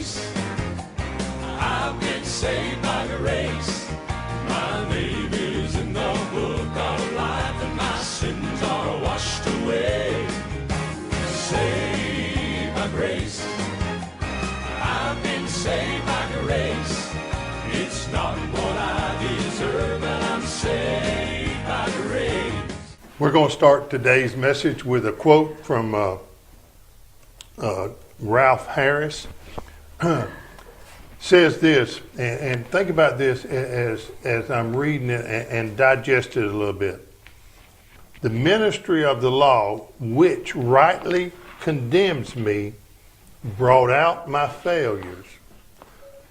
grace. I've been saved by grace. My name is in the book of life, and my sins are washed away. Saved by grace. I've been saved by grace. It's not what I deserve, but I'm saved by grace. We're going to start today's message with a quote from Ralph Harris. Says this, and think about this as I'm reading it and digest it a little bit. The ministry of the law, which rightly condemns me, brought out my failures,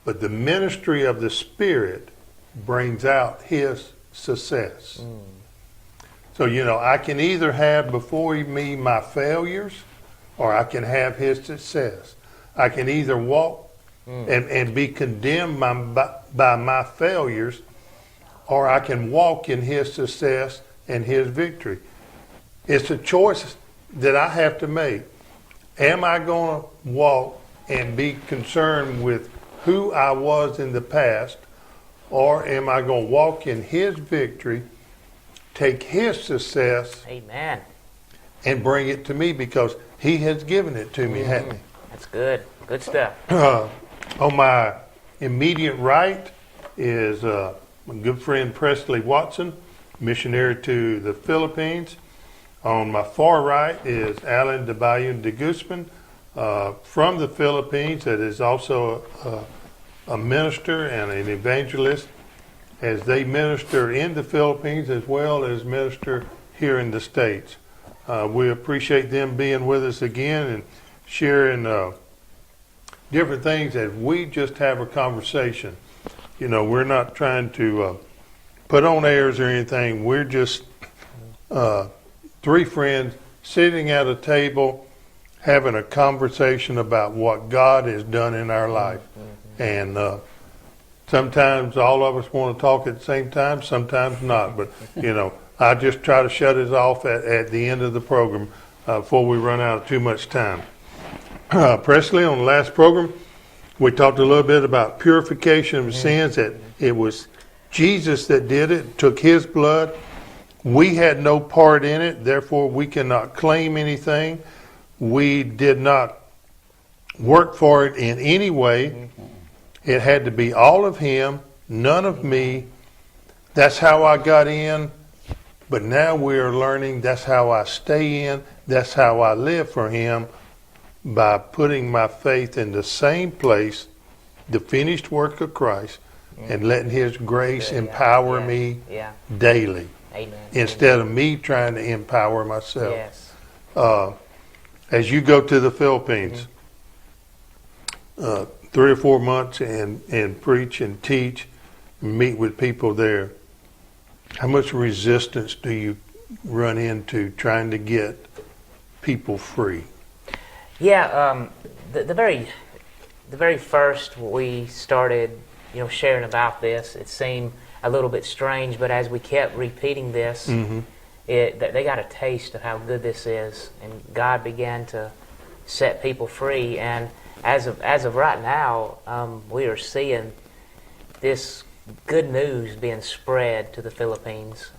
but the ministry of the Spirit brings out His success. So, I can either have before me my failures, or I can have His success. I can either walk and be condemned by my failures, or I can walk in His success and His victory. It's a choice that I have to make. Am I going to walk and be concerned with who I was in the past, or am I going to walk in His victory, take His success, Amen, and bring it to me because He has given it to me, hasn't He? That's good. Good stuff. On my immediate right is my good friend Presley Watson, missionary to the Philippines. On my far right is Alan de Bayun de Guzman from the Philippines, that is also a minister and an evangelist, as they minister in the Philippines as well as minister here in the States. We appreciate them being with us again and sharing different things as we just have a conversation. We're not trying to put on airs or anything. We're just three friends sitting at a table having a conversation about what God has done in our life. And sometimes all of us want to talk at the same time, sometimes not. But, I just try to shut it off at the end of the program before we run out of too much time. Presley, on the last program, we talked a little bit about purification of sins, that it was Jesus that did it, took His blood. We had no part in it, therefore we cannot claim anything. We did not work for it in any way. It had to be all of Him, none of me. That's how I got in, but now we are learning that's how I stay in, that's how I live for Him, by putting my faith in the same place, the finished work of Christ, and letting His grace empower me daily. Amen. Instead of me trying to empower myself. Yes. As you go to the Philippines, 3 or 4 months and preach and teach, meet with people there, how much resistance do you run into trying to get people free? Yeah, the very first we started, sharing about this, it seemed a little bit strange, but as we kept repeating this, they got a taste of how good this is, and God began to set people free. And as of right now, we are seeing this good news being spread to the Philippines.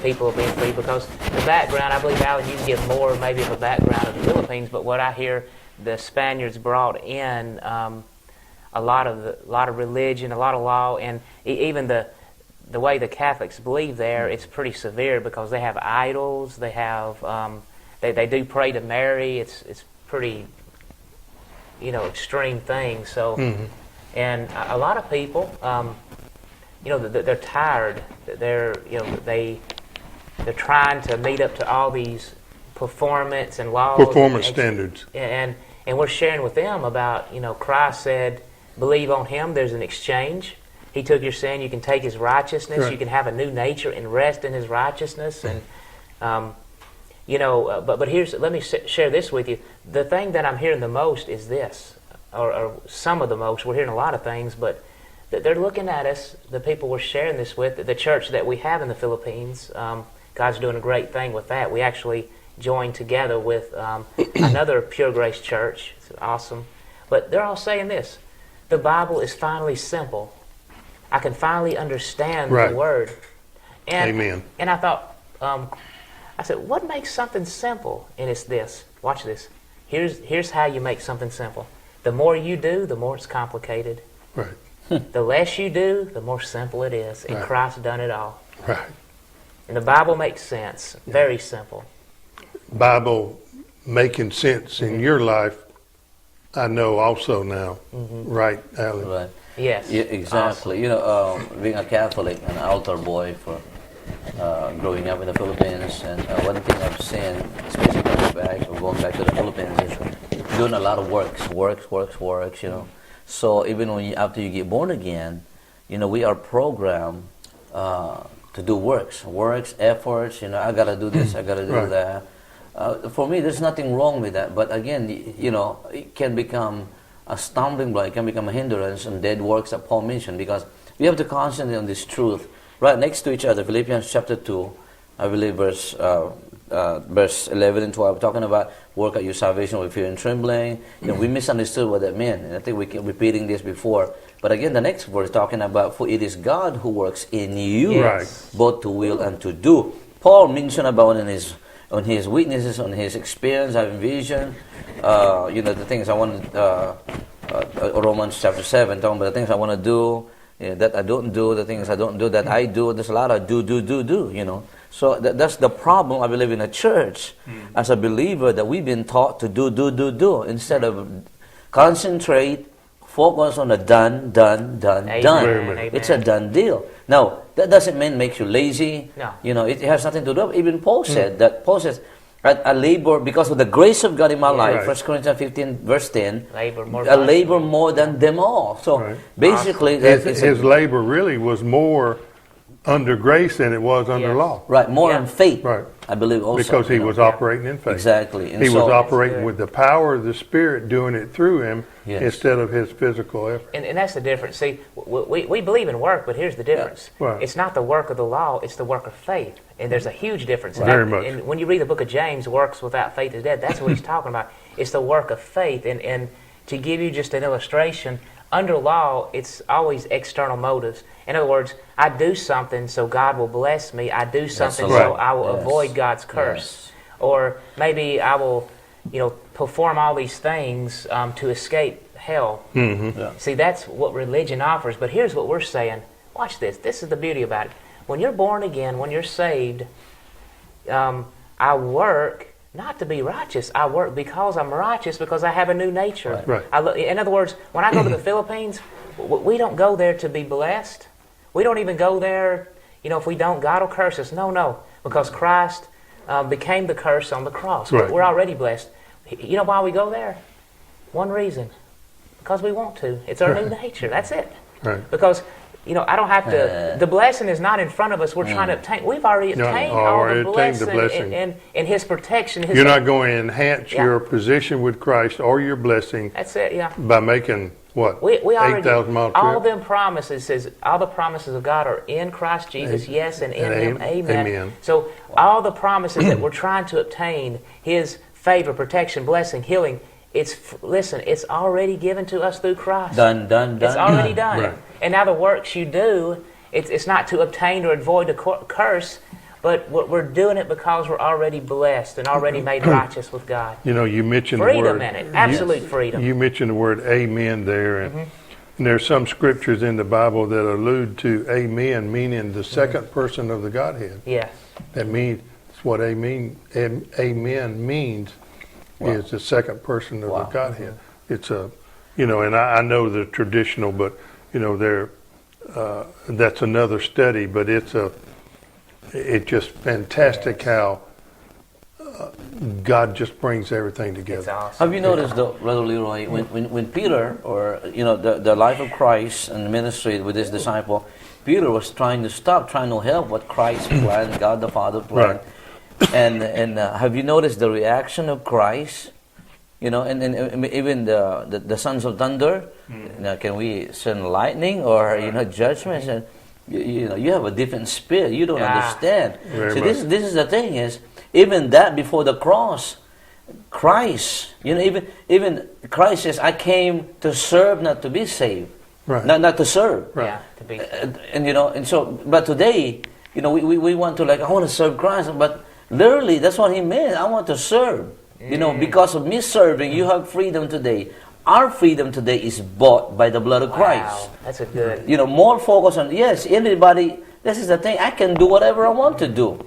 People are being free because the background, I believe, Alan, you can give more maybe of a background of the Philippines, but what I hear, the Spaniards brought in a lot of religion, a lot of law, and even the way the Catholics believe there, it's pretty severe because they have idols. They have they do pray to Mary. It's pretty extreme things. So, and a lot of people, they're tired. They're they're trying to meet up to all these performance standards, and we're sharing with them about Christ said, believe on Him. There's an exchange. He took your sin. You can take His righteousness. Right. You can have a new nature and rest in His righteousness. And but here's, let me share this with you. The thing that I'm hearing the most is this, or some of the most. We're hearing a lot of things, but they're looking at us. The people we're sharing this with, the church that we have in the Philippines. God's doing a great thing with that. We actually joined together with another Pure Grace church. It's awesome. But they're all saying this. The Bible is finally simple. I can finally understand Right. the Word. And, Amen. And I thought, I said, what makes something simple? And it's this. Watch this. Here's how you make something simple. The more you do, the more it's complicated. Right. The less you do, the more simple it is. And Right. Christ done it all. Right. And the Bible makes sense. Very simple. Bible making sense in your life, I know also now. Right, Alan? Right. Yes. Yeah, exactly. You know, being a Catholic, an altar boy for growing up in the Philippines, and one thing I've seen, especially going back to the Philippines, is doing a lot of works. You know, so even after you get born again, you know, we are programmed to do works, efforts. You know, I gotta do this, I gotta do Right. that. For me, there's nothing wrong with that. But again, you know, it can become a stumbling block, it can become a hindrance on dead works that Paul mentioned, because we have to concentrate on this truth right next to each other. Philippians chapter 2, I believe verse 11 and 12, talking about work out your salvation with fear and trembling. You know, we misunderstood what that meant, and I think we kept repeating this before. But again, the next verse talking about, for it is God who works in you, Yes. both to will and to do. Paul mentioned about on his weaknesses, on his experience, having vision, you know, the things I want Romans chapter 7, talking about the things I want to do, you know, that I don't do, the things I don't do, that I do. There's a lot of do, you know. So that's the problem, I believe, in a church, as a believer, that we've been taught to do, instead of concentrate, focus on the done. Amen. It's a done deal. Now, that doesn't mean make you lazy. No. You know, it has nothing to do. Even Paul said that. Paul says, I labor because of the grace of God in my life. Right. 1 Corinthians 15, verse 10. Labor Labor more than them all. So Right. basically, His labor really was more under grace than it was under Yes. law. right, more Yeah. in faith. Right. I believe also. Because he you know. was operating in faith. Exactly. And He was so- operating good. with the power of the Spirit doing it through him Yes. instead of his physical effort. And that's the difference. See, we believe in work, but here's the difference. Right. It's not the work of the law, it's the work of faith. And there's a huge difference. And Very that- much. And when you read the book of James, works without faith is dead, that's what he's talking about. It's the work of faith. And to give you just an illustration, under law, it's always external motives. In other words, I do something so God will bless me. I do something Right. so I will Yes. avoid God's curse. Yes. Or maybe I will, perform all these things to escape hell. Yeah. See, that's what religion offers. But here's what we're saying. Watch this. This is the beauty about it. When you're born again, when you're saved, I work not to be righteous. I work because I'm righteous, because I have a new nature. Right. In other words, when I go to the Philippines, we don't go there to be blessed. We don't even go there, if we don't, God will curse us. No, because Christ became the curse on the cross. Right. We're already blessed. You know why we go there? One reason. Because we want to. It's our new nature. That's it. Right. Because, I don't have to. The blessing is not in front of us. We're trying to obtain. We've already obtained all already the obtained the blessing, blessing. and His protection. You're not going to enhance Yeah. your position with Christ or your blessing That's it. Yeah. by making, what, We already 8,000 mile trip? all them promises says all the promises of God are in Christ Jesus, yes, and in Him, amen. Amen. So all the promises that we're trying to obtain, His favor, protection, blessing, healing, it's already given to us through Christ. Done. It's already done. Right. And now the works you do, it's not to obtain or avoid a curse, but we're doing it because we're already blessed and already made righteous with God. You mentioned the Freedom word. in it, absolute freedom. You mentioned the word amen there. And there are some scriptures in the Bible that allude to amen, meaning the second person of the Godhead. Yes. That means what amen means is the second person of the Godhead. It's and I know the traditional, but that's another study. But it's just fantastic how God just brings everything It's together. awesome. Have you noticed, though, Brother Leroy, when Peter, or the life of Christ and ministry with his disciple, Peter was trying to help what Christ planned, God the Father planned. Right. And have you noticed the reaction of Christ? And even the sons of thunder. Can we send lightning or judgments? And you have a different spirit. You don't understand. Very See, much. this is the thing is, even that before the cross, Christ, even Christ says, "I came to serve, not to be saved." Right. Not to serve. Right. Yeah, to be. And so, but today, we want to I want to serve Christ, but literally, that's what he meant. I want to serve. Because of me serving, you have freedom today. Our freedom today is bought by the blood of Christ. Wow, that's a good. More focus on, yes, everybody, this is the thing, I can do whatever I want to do.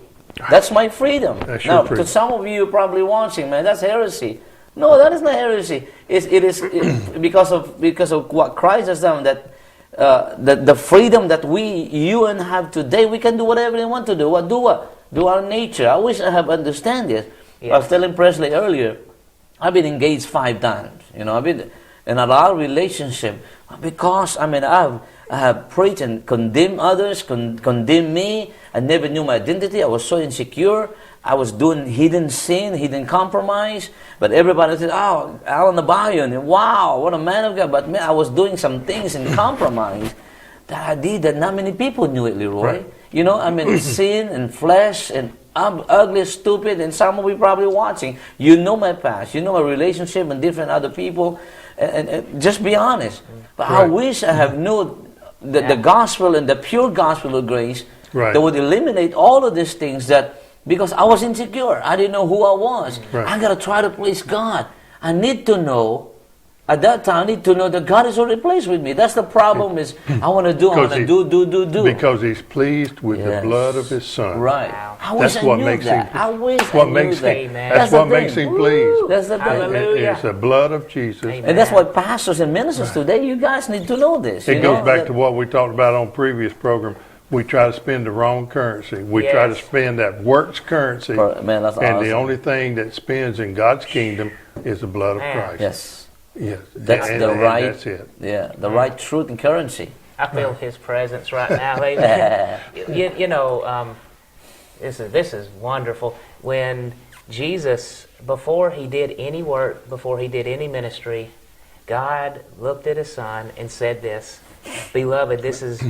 That's my freedom. That's your Now, freedom. to some of you probably watching, man, that's heresy. No, that is not heresy. It is because of what Christ has done, that the freedom that you and have today, we can do whatever we want to do. Do our nature. I wish I have understand this. Yeah. I was telling Presley earlier, I've been engaged 5 times. I've been in a lot of relationship because I have preached and condemned others, condemned me. I never knew my identity. I was so insecure. I was doing hidden sin, hidden compromise. But everybody said, "Oh, Alan Abayon, wow, what a man of God." But man, I was doing some things in compromise that I did that not many people knew it, Leroy. Right. Sin and flesh and I'm ugly, stupid, and some of you probably watching. You know my past. You know my relationship and different other people. And just be honest. But I Right. wish I have known the gospel and the pure gospel of grace Right. that would eliminate all of these things because I was insecure. I didn't know who I was. Right. I got to try to please God. I need to know. At that time, I need to know that God is already pleased with me. That's the problem is I want to do, I want to do. Because he's pleased with Yes. the blood of his son. Right. Wow. I wish That's I what knew makes that. him. I wish That's what I makes knew that. him. Amen. That's the what makes thing. him pleased. That's the thing. Hallelujah. It's the blood of Jesus. Amen. And that's why pastors and ministers today, you guys need to know this. It goes back to what we talked about on previous program. We try to spend the wrong currency. We try to Yes. spend that works currency. Man, that's and the awesome. only thing that spends in God's kingdom is the blood of Man. Christ. Yes. Yes. That's And- the and right. That's it. Yeah, the right truth and currency. I feel His presence right now. Amen. This is wonderful. When Jesus, before He did any work, before He did any ministry, God looked at His Son and said this, "Beloved, this is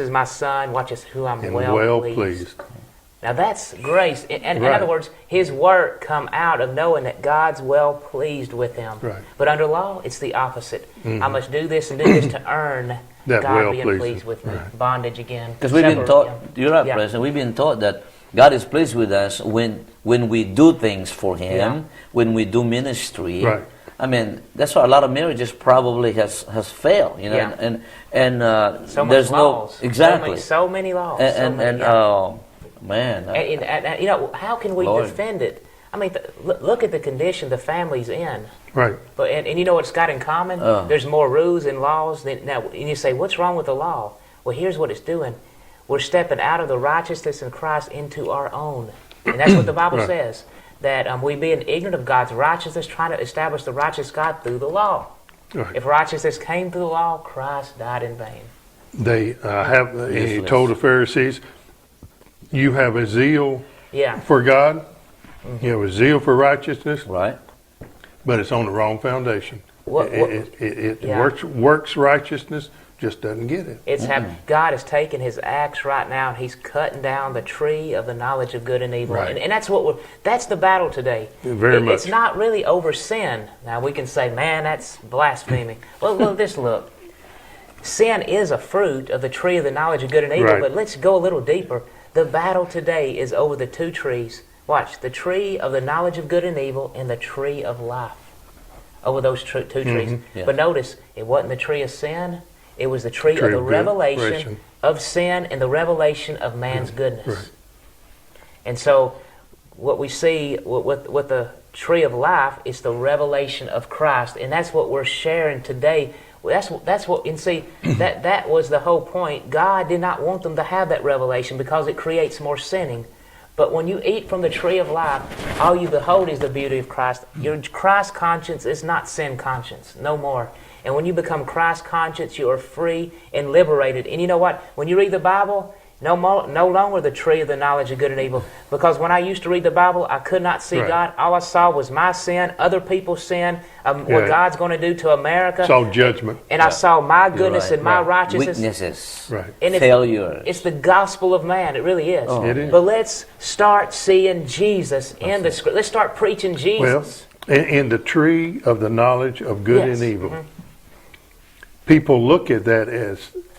my Son. Watch this, who I'm And well pleased. pleased." Now that's grace. In Right. other words, His work come out of knowing that God's well pleased with him. Right. But under law, it's the opposite. I must do this and do this to earn That God well being pleasing. pleased with me. Right. Bondage again. Because we've been Separate, taught, yeah. you're right, Yeah. President, we've been taught that God is pleased with us when we do things for Him, Yeah. when we do ministry. Right. I mean, that's why a lot of marriages probably has failed, Yeah. and So much there's laws. no exactly, So many laws. man, And how can we Lord. defend it? I mean, look at the condition the family's in. Right. But and you know what it's got in common? There's more rules and laws than now. And you say, what's wrong with the law? Well, here's what it's doing. We're stepping out of the righteousness in Christ into our own, and that's what the Bible Right. says. That we being ignorant of God's righteousness, trying to establish the righteous God through the law. Right. If righteousness came through the law, Christ died in vain. They he Useless. told the Pharisees, "You have a zeal Yeah. for God, you have a zeal for righteousness, right? but it's on the wrong foundation. What- It Yeah. works righteousness, just doesn't get it. It's God has taken His axe right now and He's cutting down the tree of the knowledge of good and evil, Right. and that's that's the battle today. Very much. It's not really over sin. Now we can say, "Man, that's blasphemy." Well, look. Sin is a fruit of the tree of the knowledge of good and evil, Right. but let's go a little deeper. The battle today is over the two trees. Watch, the tree of the knowledge of good and evil and the tree of life. Over those two trees. Yeah. But notice, it wasn't the tree of sin. It was the tree Tree of the of revelation revelation. of sin and the revelation of man's goodness. Right. And so, what we see with the tree of life is the revelation of Christ, and that's what we're sharing today. That's what, and see, that was the whole point. God did not want them to have that revelation because it creates more sinning. But when you eat from the tree of life, all you behold is the beauty of Christ. Your Christ conscience is not sin conscience, no more. And when you become Christ conscious, you are free and liberated. And you know what? When you read the Bible, no longer the tree of the knowledge of good and evil. Because when I used to read the Bible, I could not see Right. God. All I saw was my sin, other people's sin, what Yeah. God's going to do to America. It's all judgment. And I saw my You're goodness right, and my right. righteousness. Weaknesses, Right. And failures. It's the gospel of man. It really is. It is. But let's start seeing Jesus in the script. Let's start preaching Well, Jesus. in the tree of the knowledge of good Yes. and evil. People look at that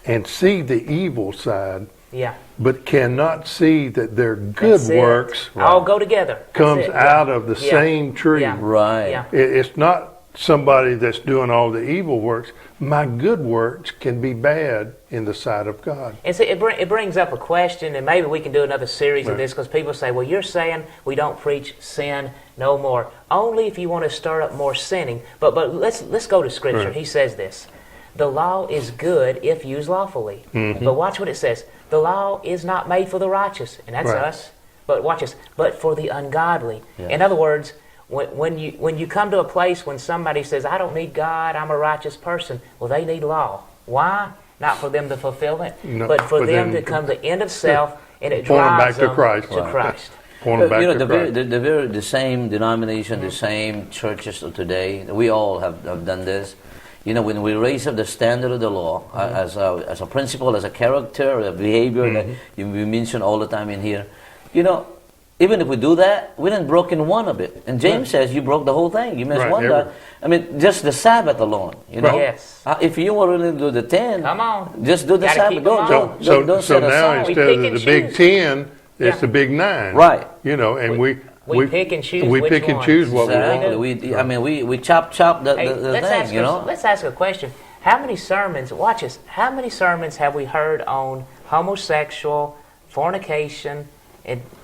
and see the evil side, Yeah. but cannot see that their good That's it. works All go together. That's comes it, yeah. out of the Yeah. same tree. Yeah. Right. Yeah. It's not somebody that's doing all the evil works. My good works can be bad in the sight of God. And see, it brings up a question, and maybe we can do another series of Right. this, because people say, well, you're saying we don't preach sin no more. Only if you want to stir up more sinning. But let's go to Scripture. Right. He says this. The law is good if used lawfully. Mm-hmm. But watch what it says. The law is not made for the righteous, and that's Right. us. But watch this. But for the ungodly. Yeah. In other words, when you come to a place when somebody says, I don't need God, I'm a righteous person, well, they need law. Why? Not for them to fulfill it, No, but for for them them to come to the end of self, and it Point 'em back drives to them Christ. to Right. Christ. Point them back You know, to Christ. the same denomination, the same churches of today, we all have done this. You know, when we raise up the standard of the law as a principle, as a character, a behavior that we mention all the time in here, you know, even if we do that, we didn't broken one of it. And James says you broke the whole thing. You missed Right, one. every- I mean, just the Sabbath alone. You know, Yes. If you were willing to do the 10, Come on. just do the Gotta Sabbath. keep 'em on. Don't So set now aside. We instead pick of and the big choose. 10, it's Yeah. the big 9. Right. You know, and we pick and choose We which pick and ones. choose what Exactly. we want. I mean, we chop the, Hey, the let's thing, ask you know. let's ask a question. How many sermons, watch this, how many sermons have we heard on homosexual, fornication,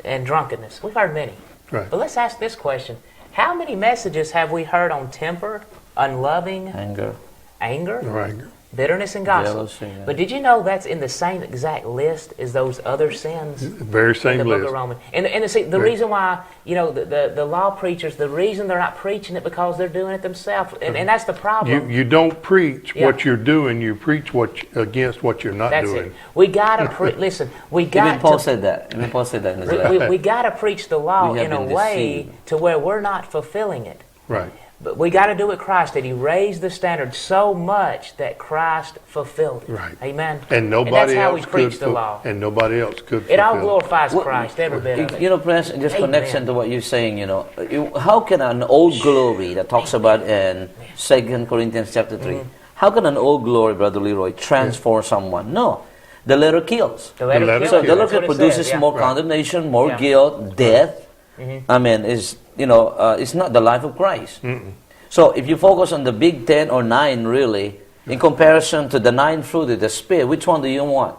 and drunkenness? We've heard many. Right. But let's ask this question. How many messages have we heard on temper, unloving, Anger. anger, Right. bitterness, and gossip? Jealousy, yeah. But did you know that's in the same exact list as those other sins? Very In same the book list. of Romans. And see, the Right. reason why, you know, the law preachers, the reason they're not preaching it because they're doing it themselves. And that's the problem. You don't preach Yeah. what you're doing. You preach against what you're not That's doing. it. We got to listen. We got Even Paul to. said that. Even Paul said that in his letter. We got to preach the law We have in a been way deceived. to where we're not fulfilling it. Right. But we got to do it Christ did. He raised the standard so much that Christ fulfilled it. Right. Amen. And nobody that's how else we preach could. the law. And nobody else could. It all fulfill glorifies What- Christ, every bit of it. You know, Prince, just Amen. connection to what you're saying, you know, how can an old glory that talks about in 2 Corinthians chapter 3, Mm-hmm. how can an old glory, Brother Leroy, transform someone? No. The letter kills. The letter letter kills. So the That's letter what it produces says, yeah. more condemnation, more Yeah. Mm-hmm. guilt, death. I mean, it's not the life of Christ. So if you focus on the big 10 or 9, really, in comparison to the 9 fruit of the Spirit, which one do you want?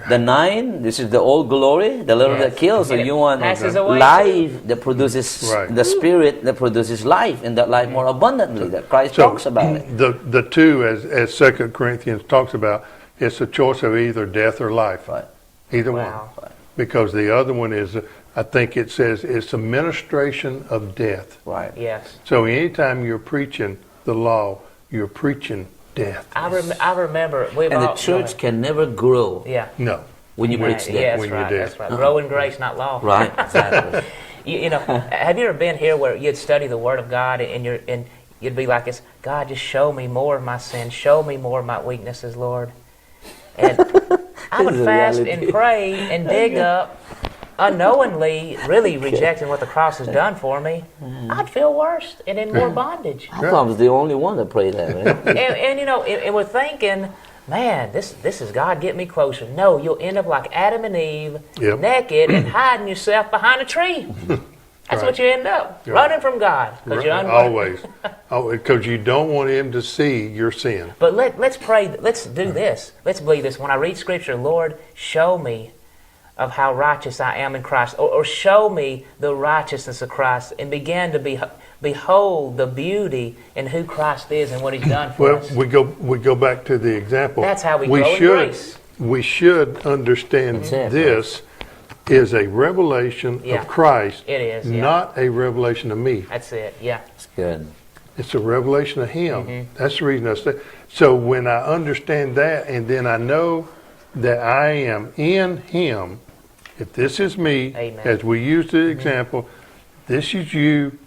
The 9, this is the old glory, the letter Yes. that kills, or And it you want passes away life that produces, Right. the Spirit that produces life, and that life more abundantly, that Christ So talks about it. the two, as 2 Corinthians talks about, it's a choice of either death or life. Right. Either Wow. one. Because the other one is, I think it says, it's a ministration of death. Right. Yes. So anytime you're preaching the law, you're preaching death. I remember we've And all the church can never grow Yeah. No. when you Yeah, preach yeah, that. that's when you're right. dead. That's right. Grow in grace, not law. Right, exactly. You know, have you ever been here where you'd study the Word of God and you'd be like this, God, just show me more of my sins, show me more of my weaknesses, Lord. And I would This is a fast reality. and pray and dig up, unknowingly, really rejecting what the cross has done for me. I'd feel worse and in more bondage. I thought I was the only one that prayed that, man. And you know, and we're thinking, man, this is God get me closer. No, you'll end up like Adam and Eve, Yep. naked and hiding yourself behind a tree. That's what you end up, running from God because you're unworthy. Always. Because you don't want him to see your sin. But let's pray. Let's do this. Let's believe this. When I read Scripture, Lord, show me of how righteous I am in Christ, or show me the righteousness of Christ, and begin to behold the beauty in who Christ is and what He's done for Well, us. we go back to the example. That's how we grow in should grace. we should understand That's it. this is a revelation Yeah. of Christ. It is, yeah. Not a revelation of me. That's it. Yeah. It's good. It's a revelation of Him. Mm-hmm. That's the reason I say. So when I understand that, and then I know that I am in Him. If this is me, Amen. as we used the example, this is you.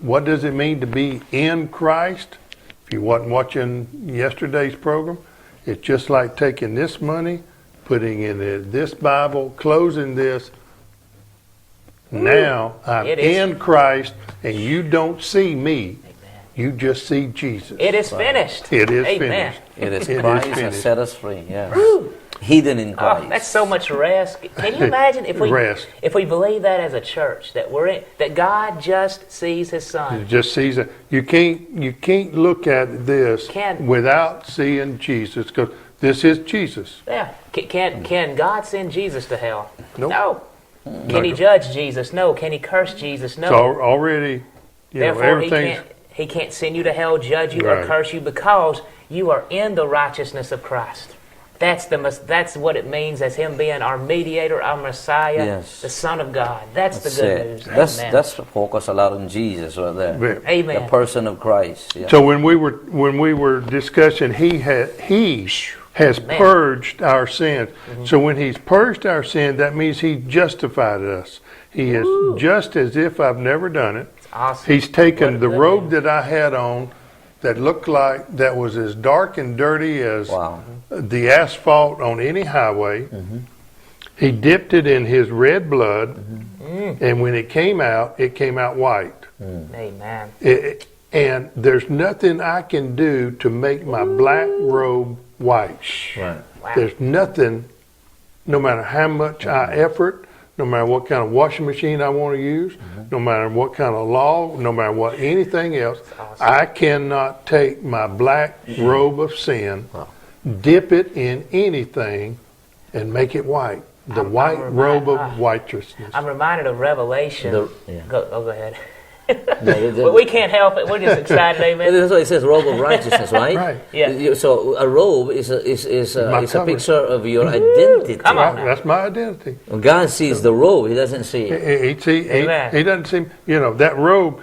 What does it mean to be in Christ? If you wasn't watching yesterday's program, it's just like taking this money, putting in this Bible, closing this, Now I'm It is. in Christ, and you don't see me. You just see Jesus. It is finished. It is Amen. finished. It is It is Christ has finished. set us free. Yes. Hidden in Christ. Oh, that's so much rest. Can you imagine if we Rest. if we believe that as a church, that we're in, that God just sees His You Son? just sees it. You can't look at this Can- without seeing Jesus, because this is Jesus. Yeah. Can God send Jesus to hell? Nope. No. Can He judge Jesus? No. Can He curse Jesus? No. It's already, Therefore, everything's he can't send you to hell, judge you, or Right. curse you, because you are in the righteousness of Christ. That's what it means as Him being our mediator, our Messiah, Yes. the Son of God. That's the That's good it. news. That's Amen. that's focus a lot on Jesus right there. Yeah. Amen. The person of Christ. Yeah. So when we were discussing, he has Man. purged our sins. So when He's purged our sin, that means He justified us. He is just as if I've never done it. Awesome. He's taken What the good robe news. that I had on, that looked like, that was as dark and dirty as Wow. the asphalt on any highway. He dipped it in His red blood, and when it came out white. Amen. And there's nothing I can do to make my black robe white. Right. Wow. There's nothing, no matter how much I effort, no matter what kind of washing machine I want to use, no matter what kind of law, no matter what anything else, awesome. I cannot take my black robe of sin, dip it in anything, and make it white. The I'm white robe of reminded- righteousness. I'm reminded of Revelation. Yeah. Go ahead. No, We can't help it. We're just excited, amen. That's why it says robe of righteousness, right? Right. Yeah. So a robe is My a cover. picture of your identity. Come on. now. That's my identity. When God sees the robe, He doesn't see it. Amen. He doesn't seem, that robe,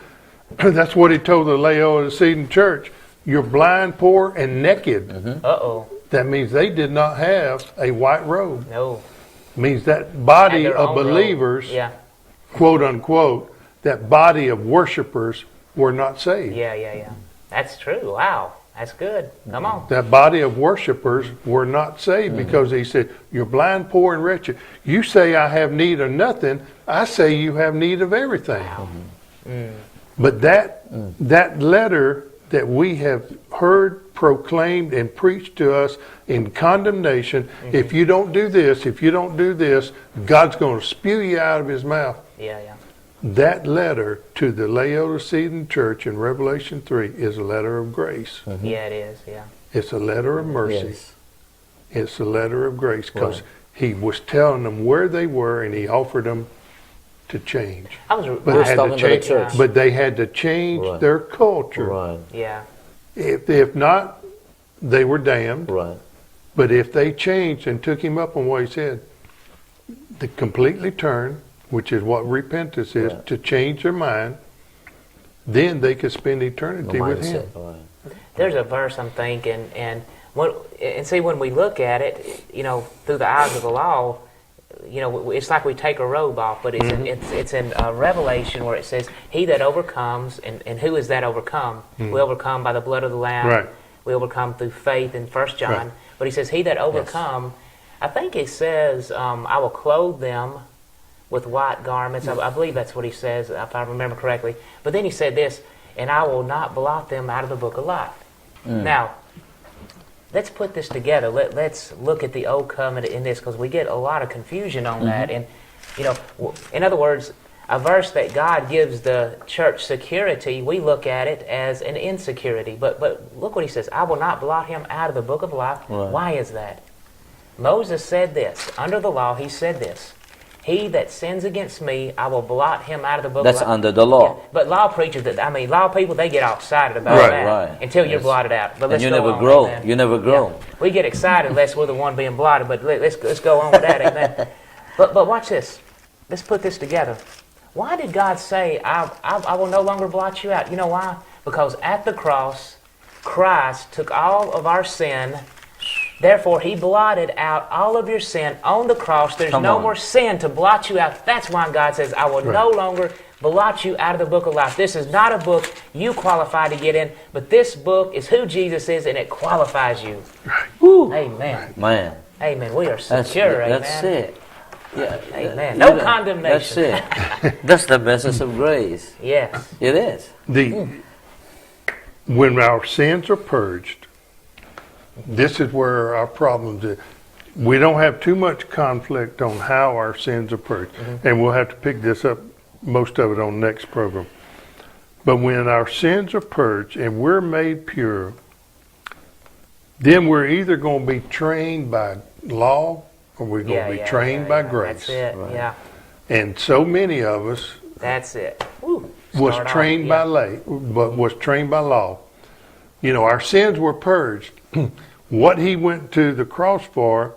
that's what He told the Laodicean church. You're blind, poor, and naked. Uh-oh. That means they did not have a white robe. No. Means that body Had their of own robe. believers, Yeah. quote unquote, that body of worshipers were not saved. Yeah. That's true. Wow. That's good. Come on. That body of worshipers were not saved because He said, you're blind, poor, and wretched. You say I have need of nothing. I say you have need of everything. But that letter that we have heard proclaimed and preached to us in condemnation, if you don't do this, God's going to spew you out of His mouth. Yeah. That letter to the Laodicean church in Revelation 3 is a letter of grace. Yeah, it is. Yeah. It's a letter of mercy. Yes. It's a letter of grace because Right. He was telling them where they were and He offered them to change. I was. But, We're they had talking to to the change, church. but they had to change Right. their culture. Right. Yeah. If not, they were damned. Right. But if they changed and took Him up on what He said, to completely turn, which is what repentance is, Right. to change their mind, then they could spend The eternity with Him. mindset. Right. There's a verse I'm thinking, and see when we look at it, through the eyes of the law, it's like we take a robe off, but it's in Revelation where it says, "He that overcomes," and who is that overcome? We overcome by the blood of the Lamb. Right. We overcome through faith in 1 John. Right. But he says, "He that overcome," I think it says, "I will clothe them with white garments." I believe that's what he says, if I remember correctly. But then he said this, "And I will not blot them out of the book of life." Now, let's put this together. Let's look at the old covenant in this, because we get a lot of confusion on that. And, in other words, a verse that God gives the church security, we look at it as an insecurity. But look what he says, "I will not blot him out of the book of life." Right. Why is that? Moses said this. Under the law, he said this. "He that sins against me, I will blot him out of the book That's of life." under the law. Yeah, but law preachers, law people, they get all excited about Right, that right. until you're Yes. blotted out. But And let's you go never on, grow. amen. You never grow. Yeah. We get excited unless we're the one being blotted, but let's go on with that, amen. But watch this. Let's put this together. Why did God say, I will no longer blot you out? You know why? Because at the cross, Christ took all of our sin. Therefore, He blotted out all of your sin on the cross. There's Come no on. more sin to blot you out. That's why God says, "I will no longer blot you out of the book of life." This is not a book you qualify to get in, but this book is who Jesus is, and it qualifies you. Amen. Man. Amen. We are That's secure. that's Amen. it. Yeah, Amen. you No know, condemnation. That's it. That's the message of grace. Yes. It is. When our sins are purged, this is where our problems is. We don't have too much conflict on how our sins are purged. And we'll have to pick this up, most of it, on the next program. But when our sins are purged and we're made pure, then we're either going to be trained by law or we're going to be trained by grace. That's it. Right. Yeah. And so many of us That's it. Woo. was Start off, trained yeah. but was trained by law. You know, our sins were purged. What he went to the cross for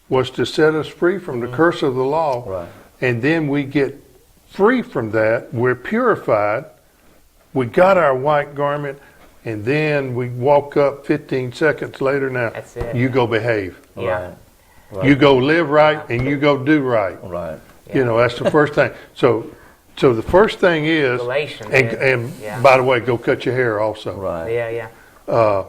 was to set us free from the curse of the law. Right. And then we get free from that. We're purified. We got our white garment. And then we walk up 15 seconds later. Now, That's it. you go behave. Yeah. Right. You go live right and you go do right. Right. You know, that's the first thing. So the first thing is, Galatians, and yeah. by the way, go cut your hair also. Right. Yeah, yeah.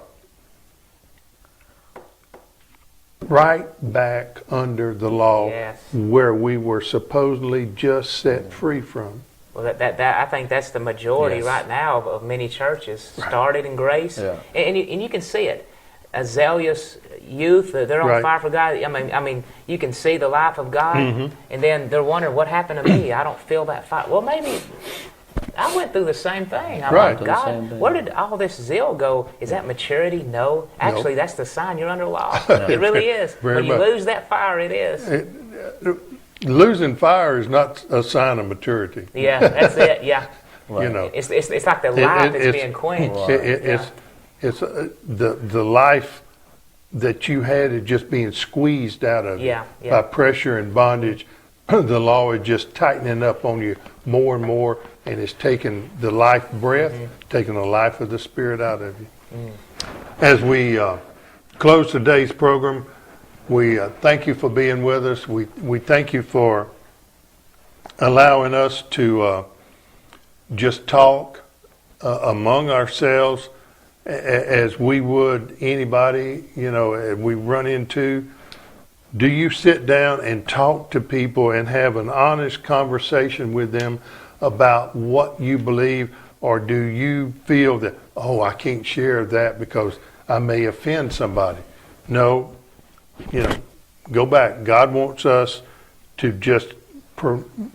Right back under the law Yes. where we were supposedly just set free from. Well, that I think that's the majority Yes. right now of many churches started in grace, Yeah. and you can see it. A zealous youth, they're on Right. fire for God. I mean, you can see the life of God, and then they're wondering what happened to me. I don't feel that fire. Well, maybe I went through the same thing. I'm Right. like, The same God, thing. where did all this zeal go? Is that maturity? No. Actually, that's the sign you're under law. It really is. Very When you much. lose that fire, it is. Losing fire is not a sign of maturity. Yeah, that's it. Yeah. You know, It's like the life that's it's- being quenched. it's the life that you had is just being squeezed out of you Yeah, yeah. by pressure and bondage. The law is just tightening up on you more and more, and it's taking the life breath, taking the life of the Spirit out of you. As we close today's program, we thank you for being with us. We thank you for allowing us to just talk among ourselves as we would anybody, you know, we run into. Do you sit down and talk to people and have an honest conversation with them about what you believe, or do you feel that, oh, I can't share that because I may offend somebody? No, you know, go back. God wants us to just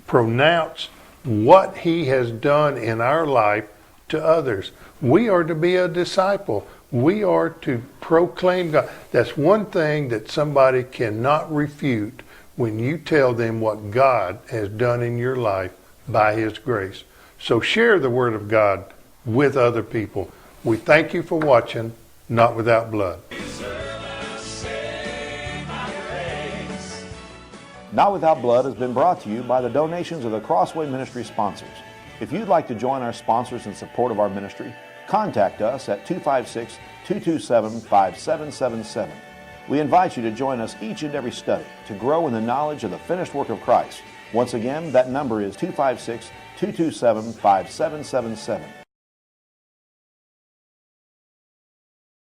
pronounce what He has done in our life to others. We are to be a disciple. We are to proclaim God. That's one thing that somebody cannot refute when you tell them what God has done in your life by His grace. So share the Word of God with other people. We thank you for watching Not Without Blood. Not Without Blood has been brought to you by the donations of the Crossway Ministry sponsors. If you'd like to join our sponsors in support of our ministry, contact us at 256-227-5777. We invite you to join us each and every study to grow in the knowledge of the finished work of Christ. Once again, that number is 256-227-5777.